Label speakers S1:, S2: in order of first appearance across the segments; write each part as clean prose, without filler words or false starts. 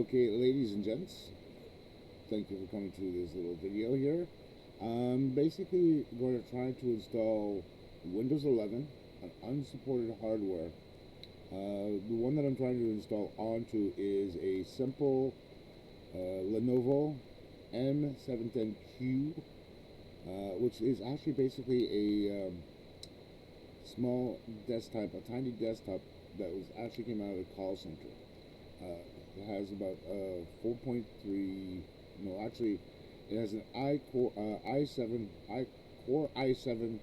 S1: Okay, ladies and gents, thank you for coming to this little video here. I'm basically going to try to install Windows 11 on unsupported hardware. The one that I'm trying to install onto is a simple Lenovo M710Q, which is actually basically a small desktop, a tiny desktop that was actually came out of a call center. It has about 4.3. No, actually, it has an Core i7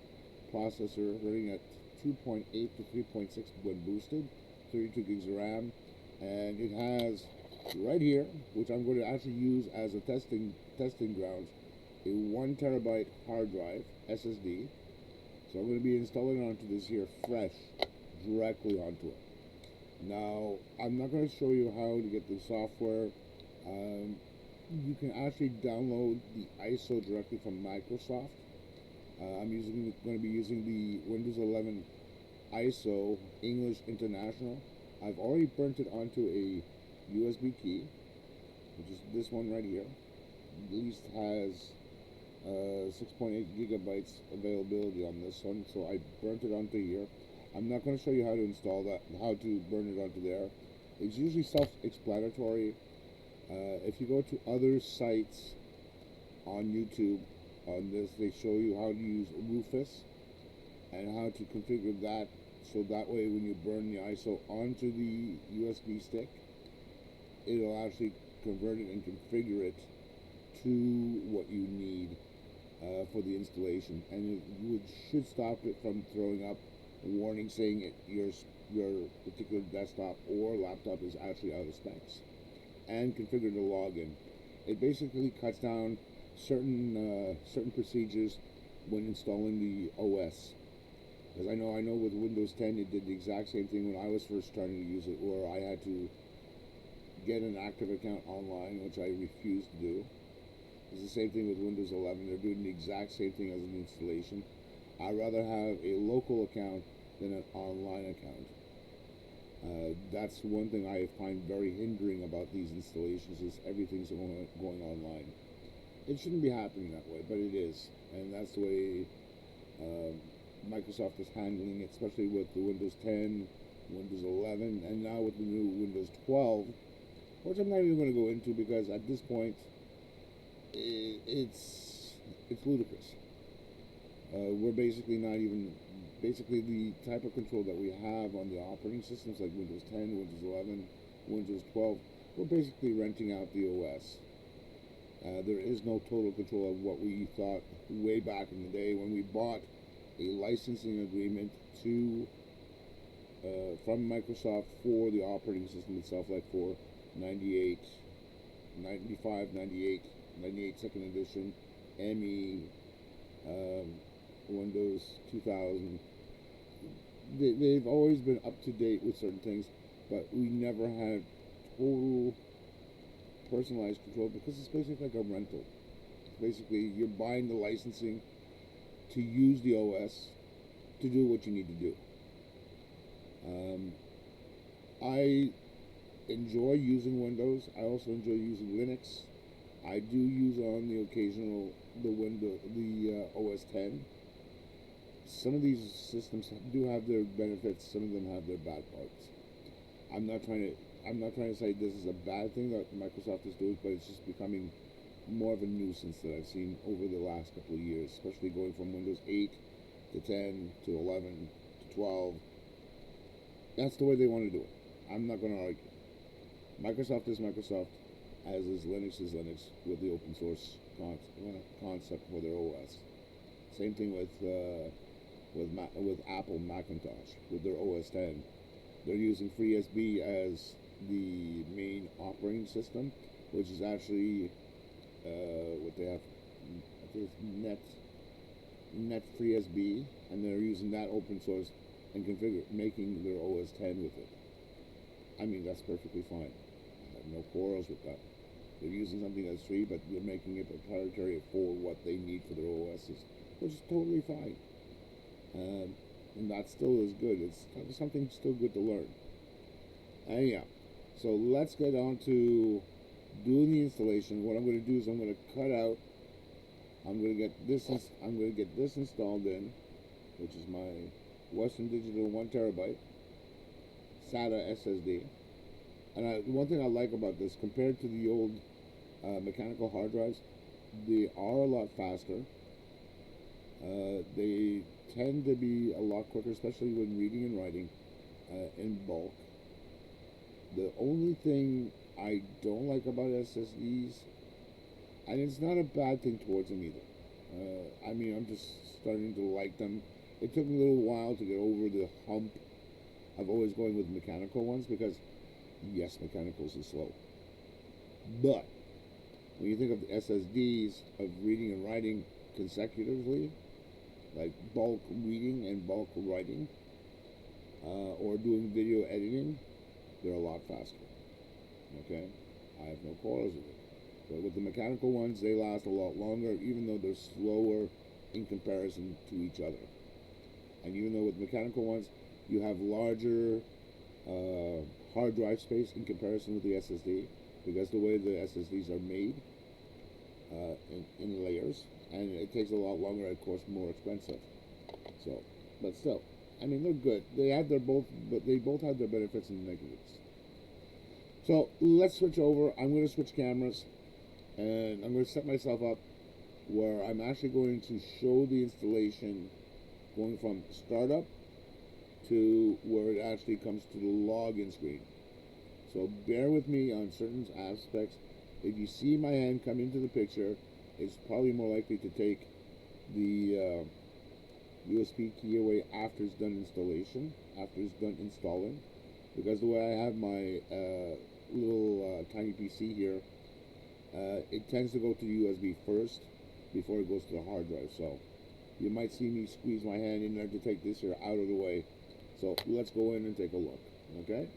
S1: processor running at 2.8 to 3.6 when boosted, 32 gigs of RAM, and it has right here, which I'm going to actually use as a testing grounds, a 1 terabyte hard drive SSD. So I'm going to be installing it onto this here fresh, directly onto it. Now, I'm not going to show you how to get the software. You can actually download the ISO directly from Microsoft. I'm going to be using the Windows 11 ISO English International. I've already burnt it onto a USB key, which is this one right here. At least has 6.8 gigabytes availability on this one, so I burnt it onto here. I'm not going to show you how to install that, how to burn it onto there. It's usually self-explanatory. If you go to other sites on YouTube on this, they show you how to use Rufus and how to configure that, so that way when you burn the ISO onto the USB stick, it'll actually convert it and configure it to what you need for the installation, and it should stop it from throwing up a warning saying your particular desktop or laptop is actually out of specs, and configure the login. It basically cuts down certain procedures when installing the OS. Because I know with Windows 10 it did the exact same thing when I was first starting to use it, where I had to get an active account online, which I refused to do. It's the same thing with Windows 11. They're doing the exact same thing as an installation. I'd rather have a local account than an online account. That's one thing I find very hindering about these installations, is everything's going online. It shouldn't be happening that way, but it is, and that's the way Microsoft is handling it, especially with the Windows 10, Windows 11, and now with the new Windows 12, which I'm not even going to go into because at this point it's ludicrous. We're basically not even the type of control that we have on the operating systems like Windows 10, Windows 11, Windows 12. We're basically renting out the OS. There is no total control of what we thought way back in the day when we bought a licensing agreement to from Microsoft for the operating system itself, like for 98, 95, 98, 98 second edition, ME, Windows 2000. They've always been up to date with certain things, but we never had total personalized control, because it's basically like a rental. Basically, you're buying the licensing to use the OS to do what you need to do. I enjoy using Windows. I also enjoy using Linux. I do use on the occasional the OS 10. Some of these systems do have their benefits. Some of them have their bad parts. I'm not trying to say this is a bad thing that Microsoft is doing, but it's just becoming more of a nuisance that I've seen over the last couple of years, especially going from Windows 8 to 10 to 11 to 12. That's the way they want to do it. I'm not going to argue. Microsoft is Microsoft, as is Linux with the open source concept for their OS. Same thing with Apple Macintosh with their OS 10. They're using FreeSB as the main operating system, which is actually what they have. I think it's Net FreeSB, and they're using that open source and making their OS 10 with it. I mean, that's perfectly fine. I have no quarrels with that. They're using something that's free, but they're making it proprietary for what they need for their OSs, which is totally fine. And that still is good. It's something still good to learn. And yeah, so let's get on to doing the installation, what I'm going to do is I'm going to cut out. I'm going to get this. I'm going to get this installed in, which is my Western Digital 1 terabyte SATA SSD. And one thing I like about this, compared to the old mechanical hard drives, they are a lot faster. They tend to be a lot quicker, especially when reading and writing in bulk. The only thing I don't like about SSDs, and it's not a bad thing towards them either. I mean, I'm just starting to like them. It took me a little while to get over the hump of always going with mechanical ones because, yes, mechanicals are slow. But when you think of the SSDs of reading and writing consecutively, like bulk reading and bulk writing, or doing video editing, they're a lot faster. Okay, I have no quarrels with it. But with the mechanical ones, they last a lot longer, even though they're slower in comparison to each other. And even though with mechanical ones, you have larger hard drive space in comparison with the SSD, because the way the SSDs are made in layers, and it takes a lot longer, of course, more expensive. So, but still, I mean, they're good. They have their both, but they both have their benefits and negatives. So let's switch over. I'm going to switch cameras, and I'm going to set myself up where I'm actually going to show the installation going from startup to where it actually comes to the login screen. So bear with me on certain aspects. If you see my hand come into the picture, it's probably more likely to take the USB key away after it's done installation, after it's done installing, because the way I have my little tiny PC here, it tends to go to the USB first before it goes to the hard drive. So you might see me squeeze my hand in there to take this here out of the way. So let's go in and take a look. Okay.